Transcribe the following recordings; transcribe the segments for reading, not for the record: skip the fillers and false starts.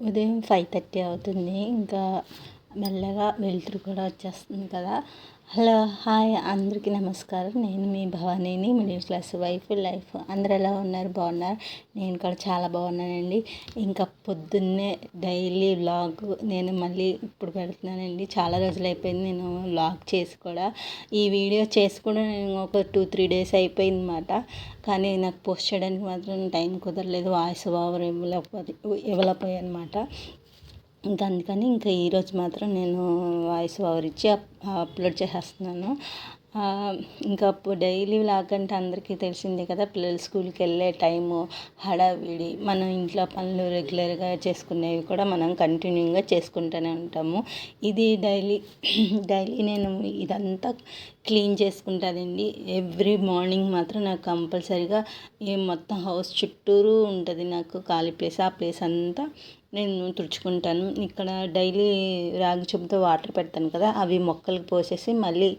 ఉదయం 5:30 అవుతుంది. ఇంకా మెల్లగా వెలుతురు కూడా వచ్చేస్తుంది కదా. హలో, హాయ్, అందరికీ నమస్కారం. నేను మీ భవానీని, మిడిల్ క్లాస్ వైఫ్ లైఫ్. అందరు ఎలా ఉన్నారు? బాగున్నారు? నేను కూడా చాలా బాగున్నానండి. ఇంకా పొద్దున్నే డైలీ వ్లాగ్ నేను మళ్ళీ ఇప్పుడు పెడుతున్నానండి. చాలా రోజులు అయిపోయింది నేను వ్లాగ్ చేసి కూడా. ఈ వీడియో చేసి కూడా నేను ఒక 2-3 డేస్ అయిపోయింది అన్నమాట. కానీ నాకు పోస్ట్ చేయడానికి మాత్రం టైం కుదరలేదు. వాయిస్ ఓవర్ ఇవ్వలేకపోయాను అనమాట. ఇంకా అందుకని ఇంకా ఈరోజు మాత్రం నేను వాయిస్ ఓవర్ ఇచ్చి అప్లోడ్ చేసేస్తున్నాను. ఇంకా డైలీ వ్లాగ్ అంటే అందరికీ తెలిసిందే కదా. పిల్లలు స్కూల్కి వెళ్ళే టైము, హడావిడి, మనం ఇంట్లో పనులు రెగ్యులర్గా చేసుకునేవి కూడా మనం కంటిన్యూగా చేసుకుంటూనే ఉంటాము. ఇది డైలీ నేను ఇదంతా క్లీన్ చేసుకుంటానండి. ఎవ్రీ మార్నింగ్ మాత్రం నాకు కంపల్సరీగా మొత్తం హౌస్ చుట్టూరు ఉంటుంది నాకు ఖాళీ ప్లేస్. ఆ ప్లేస్ అంతా నేను తుడుచుకుంటాను. ఇక్కడ డైలీ రాగి చెంబుతో వాటర్ పెడతాను కదా, అవి మొక్కలకు పోసేసి మళ్ళీ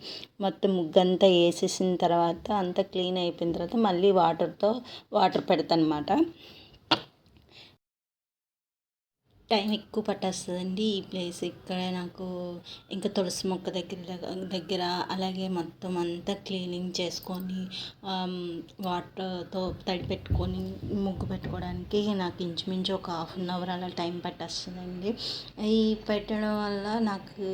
మొత్తం ముగ్గంతా వేసేసిన తర్వాత అంతా క్లీన్ అయిపోయిన తర్వాత మళ్ళీ వాటర్ పెడతాను అన్నమాట. టైం ఎక్కువ పట్టేస్తుందండి ఈ ప్లేస్. ఇక్కడ నాకు ఇంకా తులసి మొక్క దగ్గర అలాగే మొత్తం అంతా క్లీనింగ్ చేసుకొని వాటర్తో తడి పెట్టుకొని ముగ్గు పెట్టుకోవడానికి నాకు ఇంచుమించు ఒక 1/2 అలా టైం పట్టేస్తుందండి. ఈ పెట్టడం వల్ల నాకు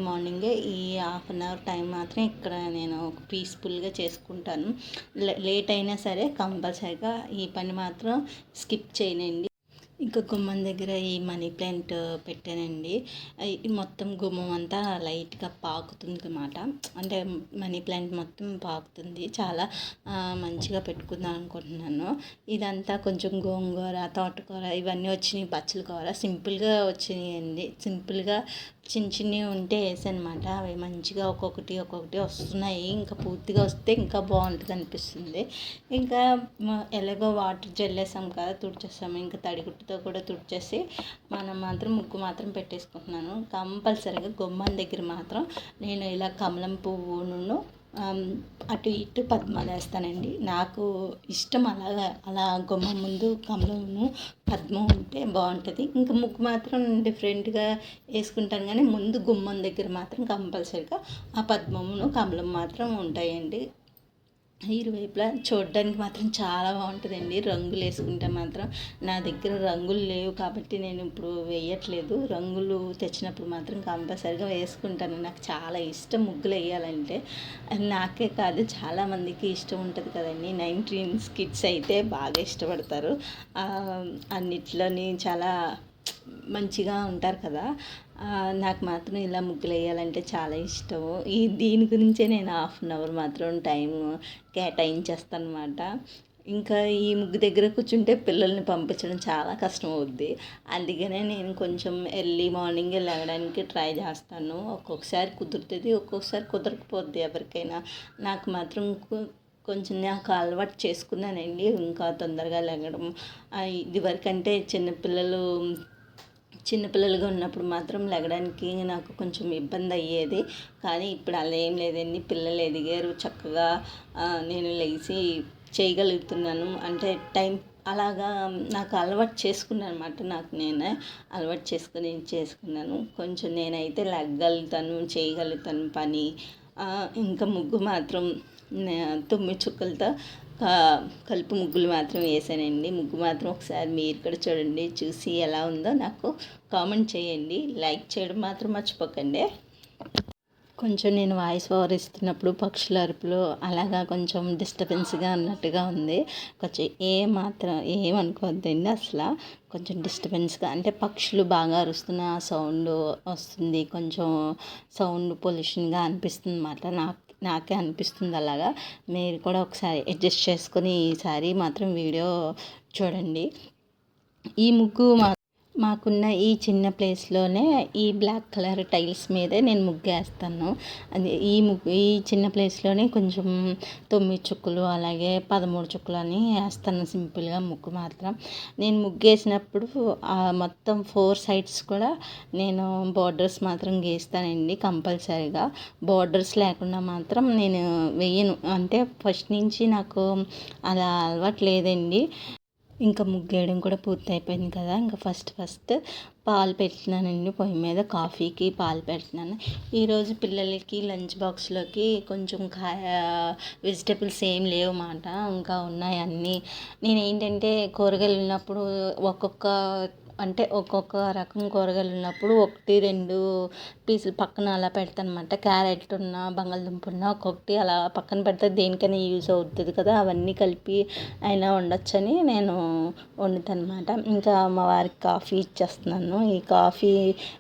మార్నింగే ఈ 1/2 టైం మాత్రం ఇక్కడ నేను పీస్ఫుల్గా చేసుకుంటాను. లేట్ అయినా సరే కంపల్సరీగా ఈ పని మాత్రం స్కిప్ చేయనండి. ఇంకా గుమ్మం దగ్గర ఈ మనీ ప్లాంట్ పెట్టానండి. మొత్తం గుమ్మం అంతా లైట్గా పాకుతుంది అన్నమాట. అంటే మనీ ప్లాంట్ మొత్తం పాకుతుంది. చాలా మంచిగా పెట్టుకుందాం అనుకుంటున్నాను. ఇదంతా కొంచెం గోంగూర, తోటకూర ఇవన్నీ వచ్చినాయి. బచ్చల కూర సింపుల్గా వచ్చినాయండి. సింపుల్గా చిన్నవి ఉంటే వేసానమాట. అవి మంచిగా ఒక్కొక్కటి వస్తున్నాయి. ఇంకా పూర్తిగా వస్తే ఇంకా బాగుంటుంది అనిపిస్తుంది. ఇంకా ఎలాగో వాటర్ జల్లేసాం కదా, తుడిచేసాము. ఇంకా తడిగుట్టుతో కూడా తుడిచేసి మనం మాత్రం ముగ్గు మాత్రం పెట్టేసుకుంటున్నాను. కంపల్సరీగా గుమ్మం దగ్గర మాత్రం నేను ఇలా కమలం పువ్వును అటు ఇటు పద్మాలు వేస్తానండి. నాకు ఇష్టం అలా గుమ్మం ముందు కమలము పద్మం ఉంటే బాగుంటుంది. ఇంకా ముగ్గు మాత్రం డిఫరెంట్గా వేసుకుంటాను, కానీ ముందు గుమ్మం దగ్గర మాత్రం కంపల్సరీగా ఆ పద్మమును కమలం మాత్రం ఉంటాయండి. ఇరువైపులా చూడడానికి మాత్రం చాలా బాగుంటుందండి. రంగులు వేసుకుంటే మాత్రం నా దగ్గర రంగులు లేవు కాబట్టి నేను ఇప్పుడు వేయట్లేదు. రంగులు తెచ్చినప్పుడు మాత్రం కంపల్సరిగా వేసుకుంటాను. నాకు చాలా ఇష్టం ముగ్గులు వేయాలంటే. నాకే కాదు, చాలామందికి ఇష్టం ఉంటుంది కదండి. 19 కిడ్స్ అయితే బాగా ఇష్టపడతారు. అన్నిట్లోని చాలా మంచిగా ఉంటారు కదా. నాకు మాత్రం ఇలా ముగ్గులు వేయాలంటే చాలా ఇష్టము. దీని గురించే నేను 1/2 అవర్ మాత్రం టైం కేటాయించేస్తాను అనమాట. ఇంకా ఈ ముగ్గు దగ్గర కూర్చుంటే పిల్లల్ని పంపించడం చాలా కష్టం అవుద్ది. అందుకనే నేను కొంచెం ఎర్లీ మార్నింగే లేవడానికి ట్రై చేస్తాను. ఒక్కొక్కసారి కుదురుతుంది, ఒక్కొక్కసారి కుదరకపోద్ది ఎవరికైనా. నాకు మాత్రం కొంచెం నాకు అలవాటు చేసుకున్నానండి ఇంకా తొందరగా లేగడం. ఇదివరకంటే చిన్నపిల్లలుగా ఉన్నప్పుడు మాత్రం లెగడానికి నాకు కొంచెం ఇబ్బంది అయ్యేది. కానీ ఇప్పుడు అలా ఏం లేదండి. పిల్లలు ఎదిగారు, చక్కగా నేను లేచి చేయగలుగుతున్నాను. అంటే టైం అలాగా నాకు అలవాటు చేసుకున్నాను అనమాట. నాకు నేనే అలవాటు చేసుకున్నాను. కొంచెం నేనైతే లెగ్గలుగుతాను, చేయగలుగుతాను పని. ఇంకా ముగ్గు మాత్రం 9 చుక్కలతో కలుపు ముగ్గులు మాత్రం వేసానండి. ముగ్గు మాత్రం ఒకసారి మీరు కూడా చూడండి, చూసి ఎలా ఉందో నాకు కామెంట్ చేయండి. లైక్ చేయడం మాత్రం మర్చిపోకండి. కొంచెం నేను వాయిస్ ఓవర్ ఇస్తున్నప్పుడు పక్షుల అరుపులు అలాగా కొంచెం డిస్టర్బెన్స్గా ఉన్నట్టుగా ఉంది. కొంచెం ఏమనుకోవద్దండి. అసలు కొంచెం డిస్టర్బెన్స్గా అంటే పక్షులు బాగా అరుస్తున్న సౌండ్ వస్తుంది. కొంచెం సౌండ్ పొల్యూషన్గా అనిపిస్తుంది అన్నమాట. నాకే అనిపిస్తుంది అలాగా. మీరు కూడా ఒకసారి అడ్జస్ట్ చేసుకొని ఈసారి మాత్రం వీడియో చూడండి. ఈ ముగ్గు మాకున్న ఈ చిన్న ప్లేస్లోనే ఈ బ్లాక్ కలర్ టైల్స్ మీదే నేను ముగ్గేస్తాను. అది ఈ చిన్న ప్లేస్లోనే కొంచెం 9 చుక్కలు అలాగే 13 చుక్కలు అని వేస్తాను సింపుల్గా ముగ్గు మాత్రం. నేను ముగ్గేసినప్పుడు మొత్తం 4 సైడ్స్ కూడా నేను బోర్డర్స్ మాత్రం గీస్తానండి కంపల్సరీగా. బోర్డర్స్ లేకుండా మాత్రం నేను వేయను. అంటే ఫస్ట్ నుంచి నాకు అలా అలవాటు లేదండి. ఇంకా ముగ్గేయడం కూడా పూర్తయిపోయింది కదా. ఇంకా ఫస్ట్ పాలు పెట్టినానండి పొయ్యి మీద. కాఫీకి పాలు పెట్టినాను. ఈరోజు పిల్లలకి లంచ్ బాక్స్లోకి కొంచెం వెజిటేబుల్స్ ఏం లేవు మాట, ఇంకా ఉన్నాయి అన్నీ. నేనేంటంటే కూరగాయలు ఉన్నప్పుడు ఒక్కొక్క రకం కూరగాయలు ఉన్నప్పుడు 1-2 పీసులు పక్కన అలా పెడతాను అనమాట. క్యారెట్ ఉన్నా బంగాళదుంప ఉన్నా ఒక్కొక్కటి అలా పక్కన పెడితే దేనికైనా యూజ్ అవుతుంది కదా, అవన్నీ కలిపి అయినా వండొచ్చని నేను వండుతాను అనమాట. ఇంకా మా వారికి కాఫీ ఇచ్చేస్తున్నాను. ఈ కాఫీ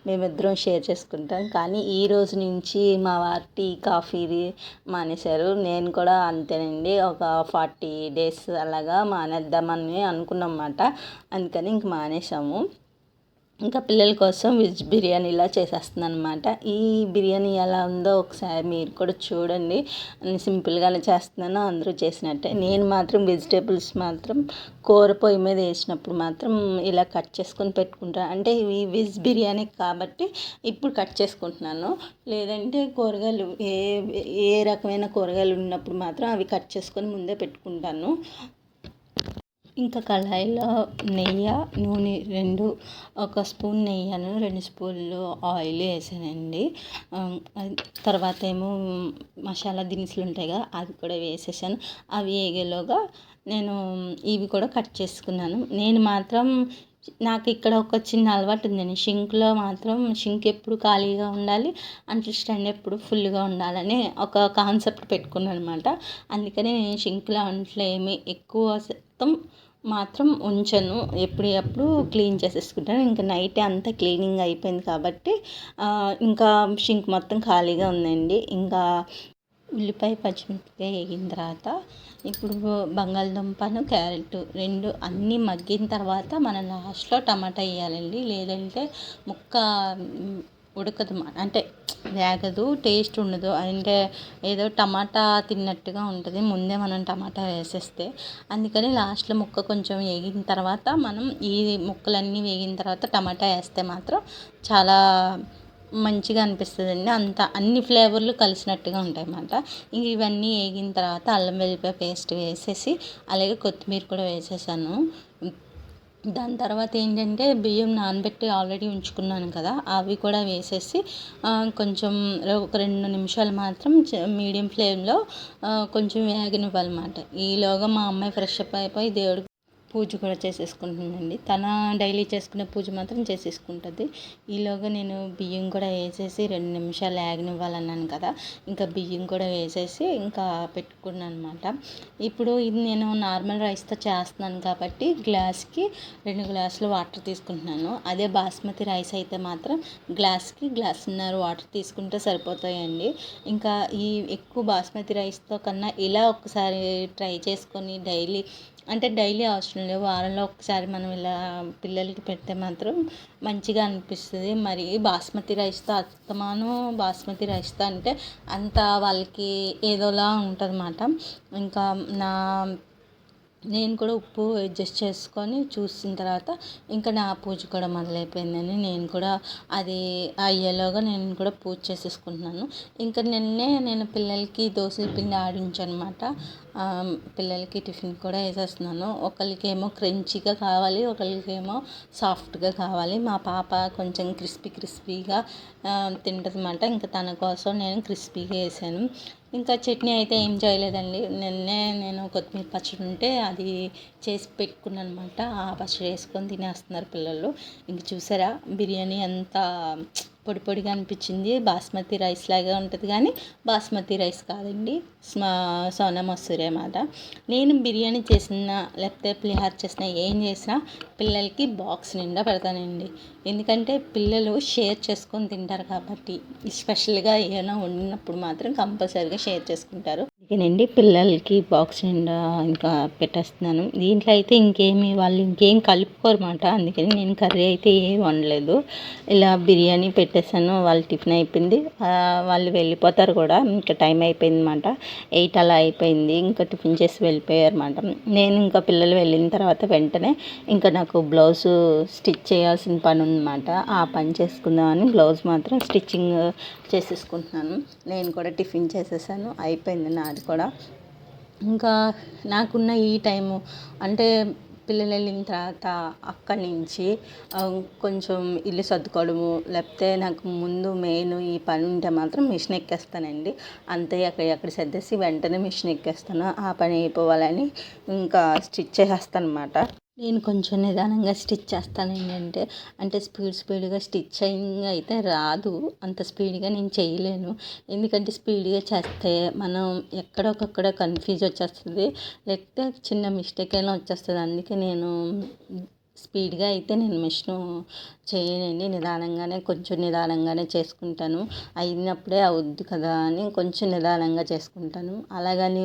మేమిద్దరం షేర్ చేసుకుంటాం. కానీ ఈ రోజు నుంచి మా వారు టీ కాఫీది మానేశారు. నేను కూడా అంతేనండి, ఒక 40 days అలాగా మానేద్దామని అనుకున్నాం అన్నమాట. అందుకని ఇంక మానేసాము. ఇంకా పిల్లల కోసం వెజ్ బిర్యానీ ఇలా చేసేస్తున్నాను అనమాట. ఈ బిర్యానీ ఎలా ఉందో ఒకసారి మీరు కూడా చూడండి. సింపుల్గానే చేస్తున్నాను, అందరూ చేసినట్టే. నేను మాత్రం వెజిటేబుల్స్ మాత్రం కూర పొయ్యి మీద వేసినప్పుడు మాత్రం ఇలా కట్ చేసుకొని పెట్టుకుంటాను. అంటే ఇవి వెజ్ బిర్యానీ కాబట్టి ఇప్పుడు కట్ చేసుకుంటున్నాను. లేదంటే కూరగాయలు ఏ రకమైన కూరగాయలు ఉన్నప్పుడు మాత్రం అవి కట్ చేసుకొని ముందే పెట్టుకుంటాను. ఇంకా కళాయిలో నూనె 1 స్పూన్ నెయ్యను, 2 స్పూన్లు ఆయిల్ వేసానండి. తర్వాత ఏమో మసాలా దినుసులు ఉంటాయి కదా, అది కూడా వేసేసాను. అవి వేగేలోగా నేను ఇవి కూడా కట్ చేసుకున్నాను. నేను మాత్రం నాకు ఇక్కడ ఒక చిన్న అలవాటు ఉందండి. షింక్ ఎప్పుడు ఖాళీగా ఉండాలి, అంట్లు స్టాండ్ ఎప్పుడు ఫుల్గా ఉండాలని ఒక కాన్సెప్ట్ పెట్టుకున్నాను అనమాట. అందుకని నేను షింక్లో అంట్లు ఏమి ఎక్కువ శాతం మాత్రం ఉంచను, ఎప్పుడు క్లీన్ చేసేసుకుంటాను. ఇంకా నైట్ అంతా క్లీనింగ్ అయిపోయింది కాబట్టి ఇంకా షింక్ మొత్తం ఖాళీగా ఉందండి. ఇంకా ఉల్లిపాయ పచ్చిమిరపకాయ వేగిన తర్వాత ఇప్పుడు బంగాళదుంపను క్యారెట్ 2 అన్నీ మగ్గిన తర్వాత మనం లాస్ట్లో టమాటా వేయాలండి. లేదంటే ముక్క ఉడకదు, అంటే వేగదు, టేస్ట్ ఉండదు. అంటే ఏదో టమాటా తిన్నట్టుగా ఉంటుంది ముందే మనం టమాటా వేసేస్తే. అందుకని లాస్ట్లో ముక్క కొంచెం వేగిన తర్వాత మనం ఈ ముక్కలన్నీ వేగిన తర్వాత టమాటా వేస్తే మాత్రం చాలా మంచిగా అనిపిస్తుందండి. అన్ని ఫ్లేవర్లు కలిసినట్టుగా ఉంటాయి అన్నమాట. ఇంక ఇవన్నీ వేగిన తర్వాత అల్లం వెల్లిపాయ పేస్ట్ వేసేసి అలాగే కొత్తిమీర కూడా వేసేసాను. దాని తర్వాత ఏంటంటే బియ్యం నానబెట్టి ఆల్రెడీ ఉంచుకున్నాను కదా, అవి కూడా వేసేసి కొంచెం ఒక 2 నిమిషాలు మాత్రం మీడియం ఫ్లేమ్లో కొంచెం వేగనివ్వాలన్నమాట. ఈలోగా మా అమ్మాయి ఫ్రెష్ అప్ అయిపోయి దేవుడికి పూజ కూడా చేసేసుకుంటుందండి. తన డైలీ చేసుకునే పూజ మాత్రం చేసేసుకుంటుంది. ఈలోగా నేను బియ్యం కూడా వేసేసి 2 నిమిషాలు వేగనివ్వాలన్నాను కదా, ఇంకా బియ్యం కూడా వేసేసి ఇంకా పెట్టుకున్నాను అనమాట. ఇప్పుడు ఇది నేను నార్మల్ రైస్తో చేస్తున్నాను కాబట్టి గ్లాస్కి 2 గ్లాసులు వాటర్ తీసుకుంటున్నాను. అదే బాస్మతి రైస్ అయితే మాత్రం గ్లాస్కి 1.5 గ్లాసులు వాటర్ తీసుకుంటే సరిపోతాయండి. ఇంకా ఈ ఎక్కువ బాస్మతి రైస్తో కన్నా ఇలా ఒకసారి ట్రై చేసుకొని డైలీ అవసరం లేదు, వారంలో ఒకసారి మనం ఇలా పిల్లలకి పెడితే మాత్రం మంచిగా అనిపిస్తుంది. మరి బాస్మతి రైస్తో బాస్మతి రైస్తో అంటే అంత వాళ్ళకి ఏదోలా ఉంటుంది అన్నమాట. ఇంకా నేను కూడా ఉప్పు అడ్జస్ట్ చేసుకొని చూసిన తర్వాత ఇంకా నా పూజ కూడా మొదలైపోయిందని నేను కూడా అది అయ్యేలోగా నేను కూడా పూజ చేసేసుకుంటున్నాను. ఇంకా నేను పిల్లలకి దోశల పిండి ఆడించాను అనమాట. పిల్లలకి టిఫిన్ కూడా వేసేస్తున్నాను. ఒకరికేమో క్రంచీగా కావాలి, ఒకరికేమో సాఫ్ట్గా కావాలి. మా పాప కొంచెం క్రిస్పీగా తింటుంది అన్నమాట. ఇంకా తన కోసం నేను క్రిస్పీగా వేసాను. ఇంకా చట్నీ అయితే ఏం చేయలేదండి. నేను కొత్తిమీర పచ్చడి ఉంటే అది చేసి పెట్టుకున్నాను అనమాట. ఆ పచ్చడి వేసుకొని తినేస్తున్నారు పిల్లలు. ఇంక చూసారా బిర్యానీ అంతా పొడిగా అనిపించింది. బాస్మతి రైస్ లాగా ఉంటుంది కానీ బాస్మతి రైస్ కాదండి, సోనా మసూరి అన్నమాట. నేను బిర్యానీ చేసినా లేకపోతే పులిహోర చేసినా ఏం చేసినా పిల్లలకి బాక్స్ నిండా పెడతానండి. ఎందుకంటే పిల్లలు షేర్ చేసుకొని తింటారు కాబట్టి. స్పెషల్గా ఏమైనా వండినప్పుడు మాత్రం కంపల్సరీగా షేర్ చేసుకుంటారు. అందుకేనండి పిల్లలకి బాక్స్ నిండా ఇంకా పెట్టేస్తున్నాను. దీంట్లో అయితే వాళ్ళు ఇంకేం కలుపుకోరమాట. అందుకని నేను కర్రీ అయితే ఏం వండలేదు. ఇలా బిర్యానీ పెట్టేశాను. వాళ్ళ టిఫిన్ అయిపోయింది, వాళ్ళు వెళ్ళిపోతారు కూడా. ఇంకా టైం అయిపోయింది అనమాట, 8 అలా అయిపోయింది. ఇంకా టిఫిన్ చేసి వెళ్ళిపోయారు అనమాట. నేను ఇంకా పిల్లలు వెళ్ళిన తర్వాత వెంటనే ఇంకా నాకు బ్లౌజు స్టిచ్ చేయాల్సిన పని ఉందన్నమాట. ఆ పని చేసుకుందామని బ్లౌజ్ మాత్రం స్టిచ్చింగ్ చేసేసుకుంటున్నాను. నేను కూడా టిఫిన్ చేసేసాను, అయిపోయింది నాది కూడా. ఇంకా నాకున్న ఈ టైము అంటే పిల్లలు వెళ్ళిన తర్వాత అక్కడి నుంచి కొంచెం ఇల్లు సర్దుకోవడము, లేకపోతే నాకు ముందు మెయిన్ ఈ పని ఉంటే మాత్రం మిషన్ ఎక్కేస్తానండి. అంతే అక్కడ సర్దేసి వెంటనే మిషన్ ఎక్కేస్తాను. ఆ పని అయిపోవాలని ఇంకా స్టిచ్ చేసేస్తాను అనమాట. నేను కొంచెం నిదానంగా స్టిచ్ చేస్తాను. అంటే స్పీడ్గా స్టిచ్చింగ్ అయితే రాదు, అంత స్పీడ్గా నేను చేయలేను. ఎందుకంటే స్పీడ్గా చేస్తే మనం ఎక్కడొకక్కడ కన్ఫ్యూజ్ వచ్చేస్తుంది, లేకపోతే చిన్న మిస్టేక్ అయినా వచ్చేస్తుంది. అందుకే నేను స్పీడ్గా అయితే నేను మిషను చేయనండి. కొంచెం నిదానంగానే చేసుకుంటాను. అయినప్పుడే అవుద్ది కదా అని కొంచెం నిదానంగా చేసుకుంటాను. అలాగని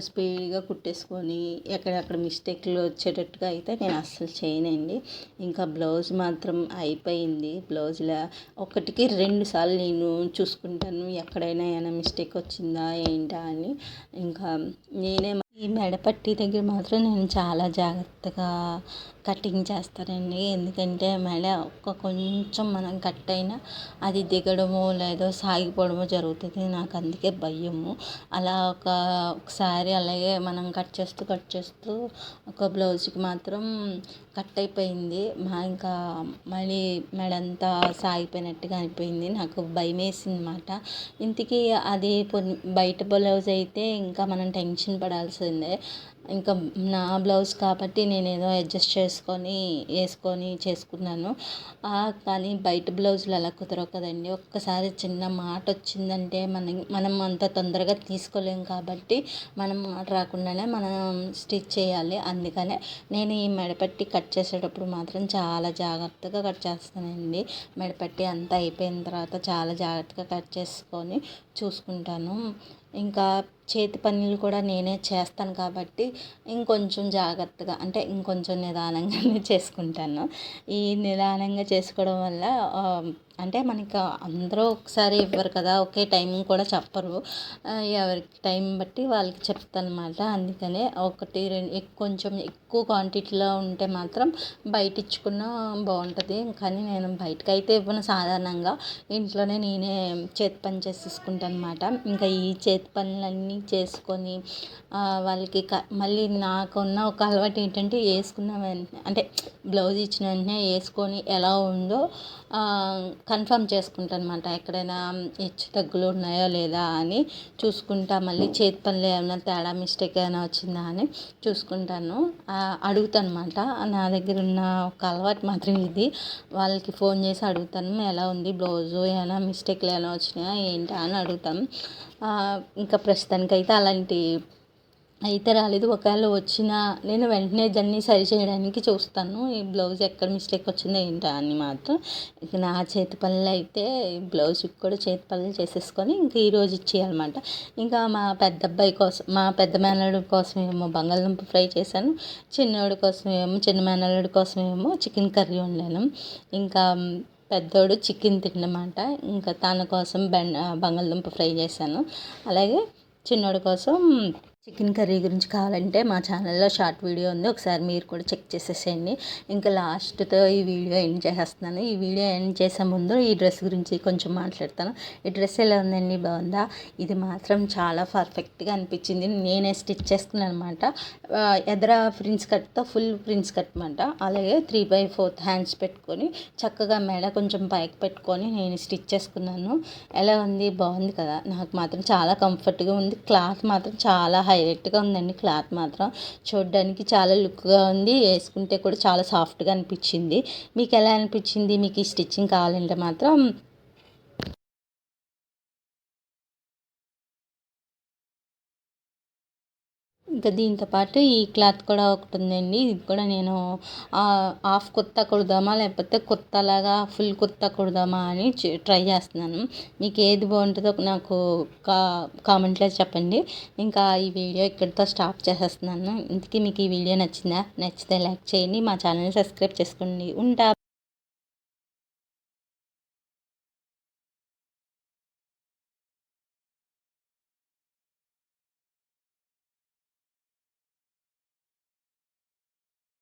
స్పీడ్గా కుట్టేసుకొని ఎక్కడెక్కడ మిస్టేక్లు వచ్చేటట్టుగా అయితే నేను అస్సలు చేయనండి. ఇంకా బ్లౌజ్ మాత్రం అయిపోయింది. బ్లౌజ్లో ఒకటికి 2 సార్లు నేను చూసుకుంటాను, ఎక్కడైనా ఏమైనా మిస్టేక్ వచ్చిందా ఏంటా అని. ఇంకా నేనే ఈ మెడపట్టి దగ్గర మాత్రం నేను చాలా జాగ్రత్తగా కటింగ్ చేస్తానండి. ఎందుకంటే మెడ కొంచెం మనం కట్ అయినా అది దిగడమో లేదో సాగిపోవడమో జరుగుతుంది. నాకు అందుకే భయము. అలా ఒకసారి అలాగే మనం కట్ చేస్తూ ఒక బ్లౌజ్కి మాత్రం కట్ అయిపోయింది. ఇంకా మళ్ళీ మెడంతా సాగిపోయినట్టుగా అయిపోయింది. నాకు భయం వేసింది అన్నమాట. ఇంతకీ అది బయట బ్లౌజ్ అయితే ఇంకా మనం టెన్షన్ పడాల్సిందే. ఇంకా నా బ్లౌజ్ కాబట్టి నేను ఏదో అడ్జస్ట్ వేసుకొని చేసుకున్నాను. కానీ బయట బ్లౌజులు అలా కుదరవు కదండి. ఒక్కసారి చిన్న మాట వచ్చిందంటే మనం అంత తొందరగా తీసుకోలేము. కాబట్టి మనం మాట రాకుండానే మనం స్టిచ్ చేయాలి. అందుకనే నేను ఈ మెడపట్టి కట్ చేసేటప్పుడు మాత్రం చాలా జాగ్రత్తగా కట్ చేస్తానండి. మెడపట్టి అంతా అయిపోయిన తర్వాత చాలా జాగ్రత్తగా కట్ చేసుకొని చూసుకుంటాను. ఇంకా చేతి పనులు కూడా నేనే చేస్తాను కాబట్టి ఇంకొంచెం జాగ్రత్తగా, అంటే ఇంకొంచెం నిదానంగానే చేసుకుంటాను. ఈ నిదానంగా చేసుకోవడం వల్ల అంటే మనకి అందరూ ఒకసారి ఇవ్వరు కదా, ఒకే టైం కూడా చెప్పరు. ఎవరికి టైం బట్టి వాళ్ళకి చెప్తాను అన్నమాట. అందుకనే 1, 2 కొంచెం ఎక్కువ క్వాంటిటీలో ఉంటే మాత్రం బయట ఇచ్చుకున్నా బాగుంటుంది. కానీ నేను బయటకైతే ఇవ్వను. సాధారణంగా ఇంట్లోనే నేనే చేతి పని చేసేసుకుంటాను అన్నమాట. ఇంకా ఈ చేతి పనులన్నీ చేసుకొని వాళ్ళకి మళ్ళీ నాకున్న ఒక అలవాటు ఏంటంటే వేసుకున్న వెంటనే, అంటే బ్లౌజ్ ఇచ్చిన వెంటనే వేసుకొని ఎలా ఉందో కన్ఫర్మ్ చేసుకుంటాను అన్నమాట. ఎక్కడైనా హెచ్చు తగ్గులు ఉన్నాయో లేదా అని చూసుకుంటా. మళ్ళీ చేతి పనులు ఏమైనా తేడా మిస్టేక్ ఏమైనా వచ్చిందా అని చూసుకుంటాను, అడుగుతాను అన్నమాట. నా దగ్గర ఉన్న ఒక అలవాటు మాత్రం ఇది. వాళ్ళకి ఫోన్ చేసి అడుగుతాను, ఎలా ఉంది బ్లౌజు, ఏమైనా మిస్టేక్లు ఏమైనా వచ్చినాయా ఏంటా అని అడుగుతాను. ఇంకా ప్రస్తుతానికైతే అలాంటి అయితే రాలేదు. ఒకవేళ వచ్చినా నేను వెంటనే దాన్ని సరి చేయడానికి చూస్తాను. ఈ బ్లౌజ్ ఎక్కడ మిస్టేక్ వచ్చిందో ఏంటో అని మాత్రం. ఇక నా చేతి పనులు అయితే బ్లౌజ్కి కూడా చేతి పనులు చేసేసుకొని ఇంక ఈరోజు ఇచ్చేయాలన్నమాట. ఇంకా మా పెద్ద మేనల్లుడి కోసం ఏమో బంగాళదుంప ఫ్రై చేశాను. చిన్న మేనల్లుడి కోసం ఏమో చికెన్ కర్రీ వండాను. ఇంకా పెద్దోడు చికెన్ తిన్నమాట. ఇంకా తన కోసం బంగాళదుంప ఫ్రై చేశాను. అలాగే చిన్నోడి కోసం చికెన్ కర్రీ గురించి కావాలంటే మా ఛానల్లో షార్ట్ వీడియో ఉంది, ఒకసారి మీరు కూడా చెక్ చేసేసేయండి. ఇంకా లాస్ట్తో ఈ వీడియో ఎండ్ చేసేస్తున్నాను. ఈ వీడియో ఎండ్ చేసే ముందు ఈ డ్రెస్ గురించి కొంచెం మాట్లాడతాను. ఈ డ్రెస్ ఎలా ఉందండి, బాగుందా? ఇది మాత్రం చాలా పర్ఫెక్ట్గా అనిపించింది. నేనే స్టిచ్ చేసుకున్నాను అనమాట. ఎదర ప్రిన్స్ కట్తో ఫుల్ ప్రిన్స్ కట్ అనమాట. అలాగే 3/4 హ్యాండ్స్ పెట్టుకొని చక్కగా మెడ కొంచెం పైకి పెట్టుకొని నేను స్టిచ్ చేసుకున్నాను. ఎలా ఉంది, బాగుంది కదా? నాకు మాత్రం చాలా కంఫర్ట్గా ఉంది. క్లాత్ మాత్రం చాలా హైలైట్గా ఉందండి. క్లాత్ మాత్రం చూడడానికి చాలా లుక్గా ఉంది. వేసుకుంటే కూడా చాలా సాఫ్ట్గా అనిపించింది. మీకు ఎలా అనిపించింది? మీకు ఈ స్టిచ్చింగ్ కావాలంటే మాత్రం ఇంకా దీంతో పాటు ఈ క్లాత్ కూడా ఒకటి ఉందండి. ఇది కూడా నేను హాఫ్ కుర్తా కుడదామా లేకపోతే కుర్తాలాగా ఫుల్ కుర్తా కుడదామా అని ట్రై చేస్తున్నాను. మీకు ఏది బాగుంటుందో నాకు కామెంట్లో చెప్పండి. ఇంకా ఈ వీడియో ఇక్కడితో స్టాప్ చేసేస్తున్నాను. ఇంతకీ మీకు ఈ వీడియో నచ్చిందా? నచ్చితే లైక్ చేయండి, మా ఛానల్ని సబ్స్క్రైబ్ చేసుకోండి. ఉంటా.